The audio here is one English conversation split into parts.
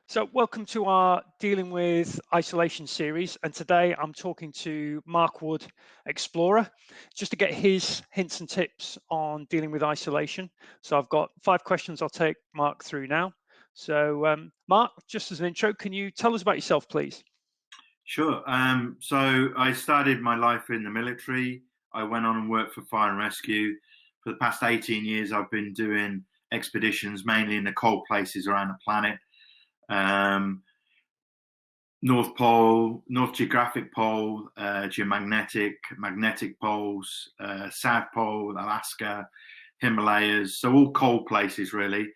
So, welcome to our Dealing with Isolation series. And today I'm talking to Mark Wood, Explorer, just to get his hints and tips on dealing with isolation. So, I've got 5 questions I'll take Mark through now. So, Mark, just as an intro, can you tell us about yourself, please? Sure. So I started my life in the military. I went on and worked for fire and rescue. For the past 18 years, I've been doing expeditions, mainly in the cold places around the planet. Um, North Pole, North Geographic Pole, geomagnetic, magnetic poles, South Pole, Alaska, Himalayas. So all cold places, really.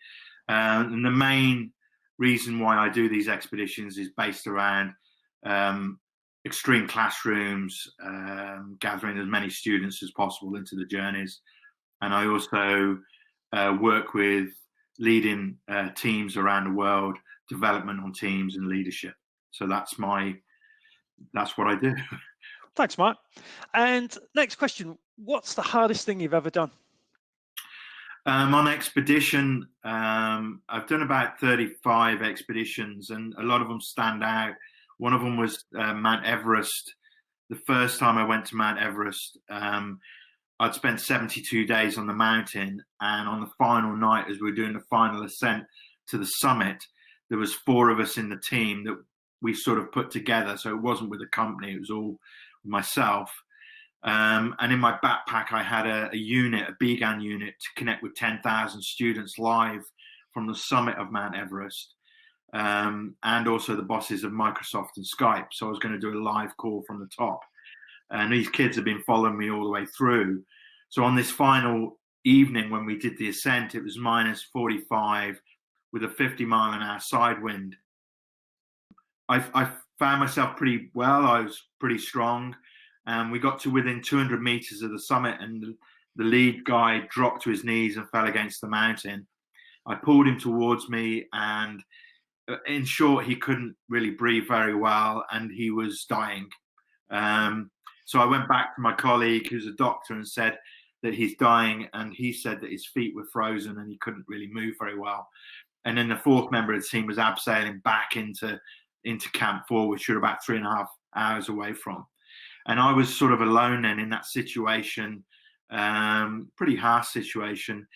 And the main reason why I do these expeditions is based around um, extreme classrooms, gathering as many students as possible into the journeys. And I also work with leading teams around the world, development on teams and leadership. So that's what I do. Thanks, Mark. And next question, what's the hardest thing you've ever done? On expedition, I've done about 35 expeditions, and a lot of them stand out. One of them was Mount Everest. The first time I went to Mount Everest, I'd spent 72 days on the mountain, and on the final night, as we were doing the final ascent to the summit, there was 4 of us in the team that we sort of put together. So it wasn't with a company; it was all myself. And in my backpack, I had a unit, a BGAN unit, to connect with 10,000 students live from the summit of Mount Everest, and also the bosses of Microsoft and Skype. So I was going to do a live call from the top. And these kids have been following me all the way through. So on this final evening, when we did the ascent, it was minus 45 with a 50-mile-an-hour side wind. I found myself pretty well. I was pretty strong. And we got to within 200 meters of the summit, and the lead guy dropped to his knees and fell against the mountain. I pulled him towards me, and in short, he couldn't really breathe very well, and he was dying. So I went back to my colleague, who's a doctor, and said that he's dying, and he said that his feet were frozen and he couldn't really move very well. And then the 4th member of the team was abseiling back into Camp 4, which we were about 3.5 hours away from. And I was sort of alone then in that situation, pretty harsh situation.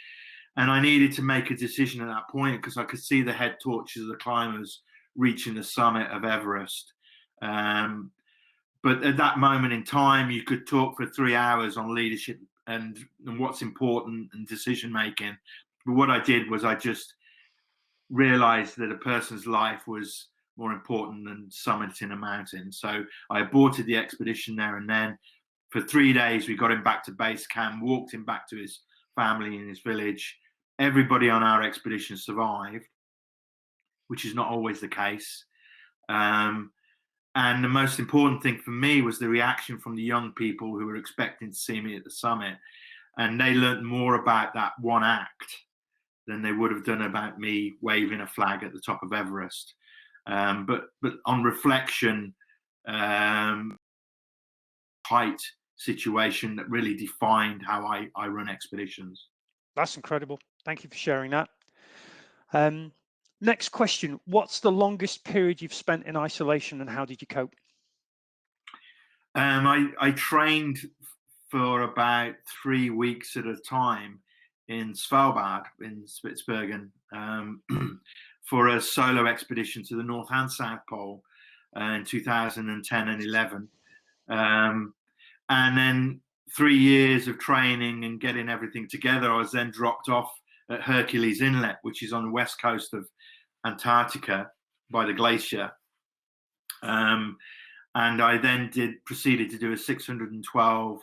And I needed to make a decision at that point because I could see the head torches of the climbers reaching the summit of Everest. But at that moment in time, you could talk for 3 hours on leadership and what's important and decision making. But what I did was I just realized that a person's life was more important than summiting a mountain. So I aborted the expedition there and then. For 3 days, we got him back to base camp, walked him back to his family in his village. Everybody on our expedition survived, which is not always the case. And the most important thing for me was the reaction from the young people who were expecting to see me at the summit. And they learned more about that one act than they would have done about me waving a flag at the top of Everest. But on reflection, height situation that really defined how I run expeditions. That's incredible. Thank you for sharing that. Next question, what's the longest period you've spent in isolation and how did you cope? I trained for about 3 weeks at a time in Svalbard, in Spitsbergen, for a solo expedition to the North and South Pole in 2010 and 11. And then 3 years of training and getting everything together, I was then dropped off at Hercules Inlet, which is on the west coast of Antarctica by the glacier. And I then proceeded to do a 612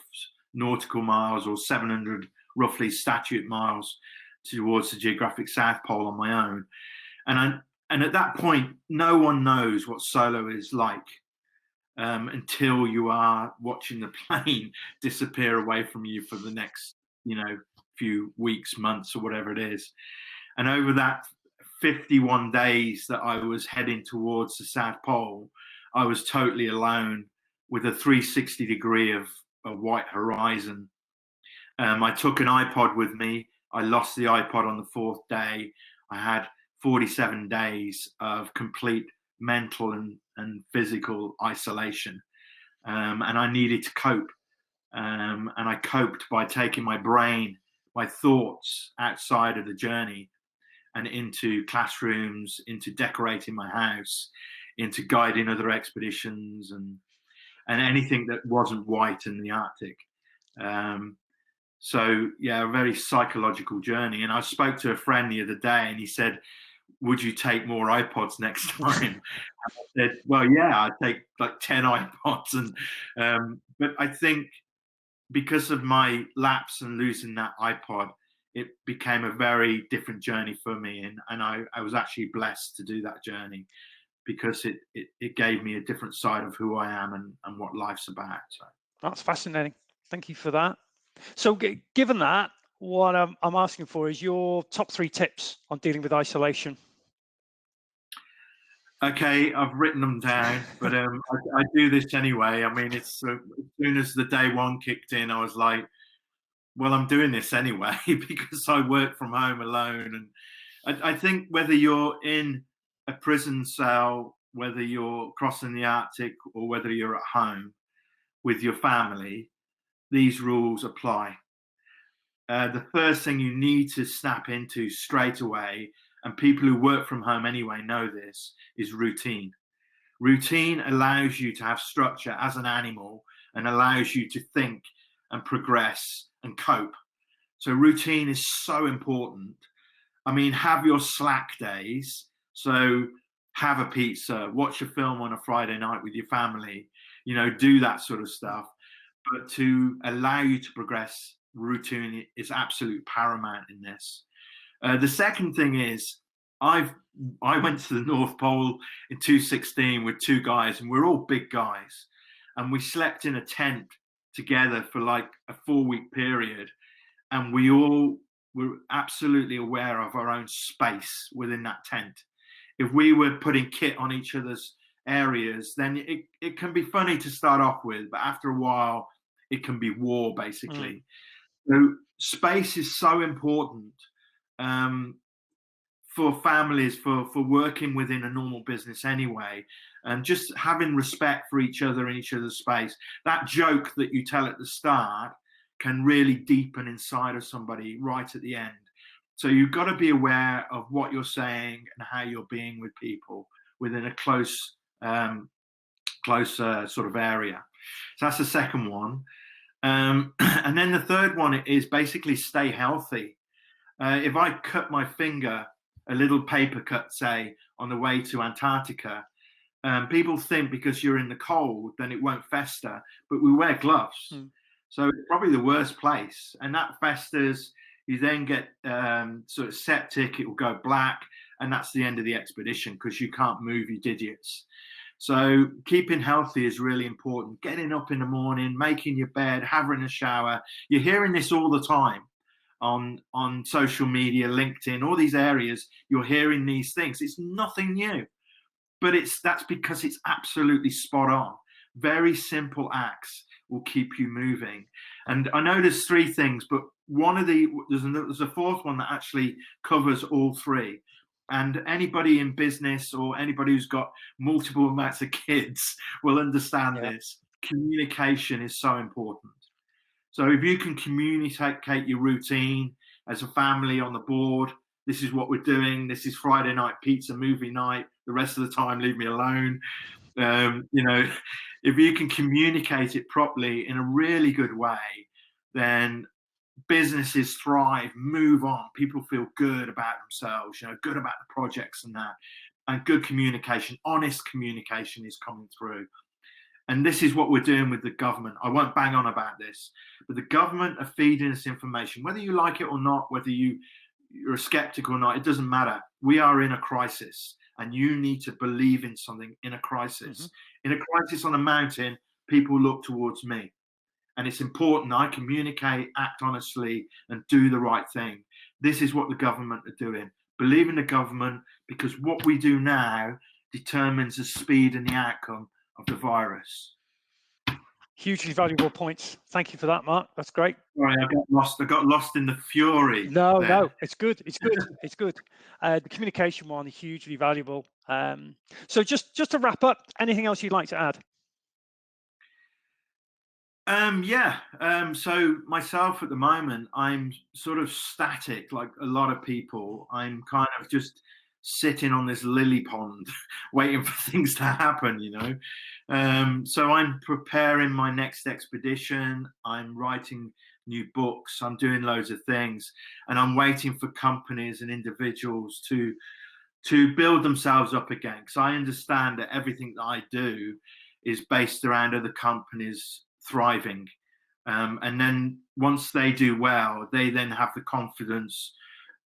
nautical miles or 700 roughly statute miles towards the geographic South Pole on my own. And at that point, no one knows what solo is like until you are watching the plane disappear away from you for the next, few weeks, months, or whatever it is. And over that 51 days that I was heading towards the South Pole, I was totally alone with a 360 degree of a white horizon. I took an iPod with me. I lost the iPod on the 4th day. I had 47 days of complete mental and physical isolation. And I needed to cope. And I coped by taking my brain, my thoughts outside of the journey and into classrooms, into decorating my house, into guiding other expeditions and anything that wasn't white in the Arctic. Um, so yeah, a very psychological journey. And I spoke to a friend the other day, and he said, "Would you take more iPods next time?" And I said, "Well, yeah, I'd take like 10 iPods." And but I think because of my lapse and losing that iPod, it became a very different journey for me, and I was actually blessed to do that journey because it gave me a different side of who I am and what life's about. So. That's fascinating. Thank you for that. So, given that, what I'm asking for is your top 3 tips on dealing with isolation. Okay, I've written them down, but I do this anyway. I mean, it's as soon as the day one kicked in, I was like, "Well, I'm doing this anyway," because I work from home alone, and I think whether you're in a prison cell, whether you're crossing the Arctic, or whether you're at home with your family, these rules apply. The first thing you need to snap into straight away, and people who work from home anyway know this, is routine. Routine allows you to have structure as an animal and allows you to think and progress and cope. So, routine is so important. I mean, have your slack days. So, have a pizza, watch a film on a Friday night with your family, do that sort of stuff. But to allow you to progress, routine is absolute paramount in this. The second thing is, I went to the North Pole in 2016 with 2 guys, and we're all big guys, and we slept in a tent together for like a 4-week period, and we all were absolutely aware of our own space within that tent. If we were putting kit on each other's areas, then it can be funny to start off with, but after a while, it can be war basically. So space is so important. Um, for families, for working within a normal business anyway, and just having respect for each other and each other's space. That joke that you tell at the start can really deepen inside of somebody right at the end. So you've got to be aware of what you're saying and how you're being with people within a close sort of area. So that's the second one. And then the third one is basically stay healthy. If I cut my finger, a little paper cut, say, on the way to Antarctica, people think because you're in the cold, then it won't fester, but we wear gloves. So it's probably the worst place. And that festers, you then get sort of septic, it will go black, and that's the end of the expedition because you can't move your digits. So keeping healthy is really important. Getting up in the morning, making your bed, having a shower. You're hearing this all the time on social media, LinkedIn, all these areas. You're hearing these things. It's nothing new, but that's because it's absolutely spot on. Very simple acts will keep you moving. And I know there's 3 things, but there's a fourth one that actually covers all 3. And anybody in business or anybody who's got multiple amounts of kids will understand this. Communication is so important. So if you can communicate your routine as a family on the board, this is what we're doing. This is Friday night pizza movie night. The rest of the time, leave me alone. If you can communicate it properly in a really good way, then businesses thrive, move on. People feel good about themselves, good about the projects and that. And good communication, honest communication is coming through. And this is what we're doing with the government. I won't bang on about this, but the government are feeding us information, whether you like it or not, whether you're a skeptic or not, it doesn't matter. We are in a crisis, and you need to believe in something in a crisis. In a crisis on a mountain, people look towards me. And it's important I communicate, act honestly, and do the right thing. This is what the government are doing. Believe in the government, because what we do now determines the speed and the outcome of the virus. Hugely valuable points. Thank you for that, Mark. That's great. Sorry, I got lost. I got lost in the fury No, there. no, it's good. It's good. It's good. The communication one is hugely valuable. So just to wrap up, anything else you'd like to add? Yeah. So myself at the moment, I'm sort of static, like a lot of people. I'm kind of just sitting on this lily pond, waiting for things to happen. So I'm preparing my next expedition. I'm writing new books. I'm doing loads of things, and I'm waiting for companies and individuals to build themselves up again. Because I understand that everything that I do is based around other companies thriving. And then once they do well, they then have the confidence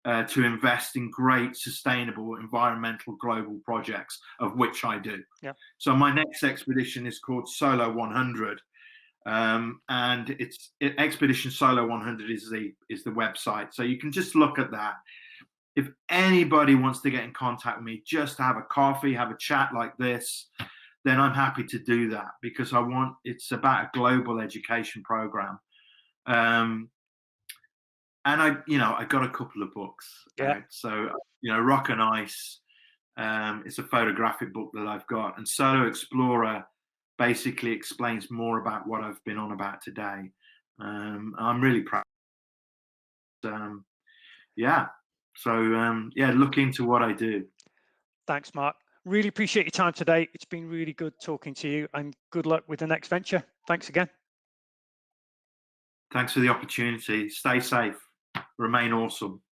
to invest in great, sustainable, environmental, global projects, of which I do. Yeah. So my next expedition is called Solo 100. And Expedition Solo 100 is the website. So you can just look at that. If anybody wants to get in contact with me, just to have a coffee, have a chat like this, then I'm happy to do that, because it's about a global education program. And I got a couple of books Yeah. out. So, Rock and Ice, it's a photographic book that I've got. And Solo Explorer basically explains more about what I've been on about today. I'm really proud. Yeah. So, look into what I do. Thanks, Mark. Really appreciate your time today. It's been really good talking to you, and good luck with the next venture. Thanks again. Thanks for the opportunity. Stay safe. Remain awesome.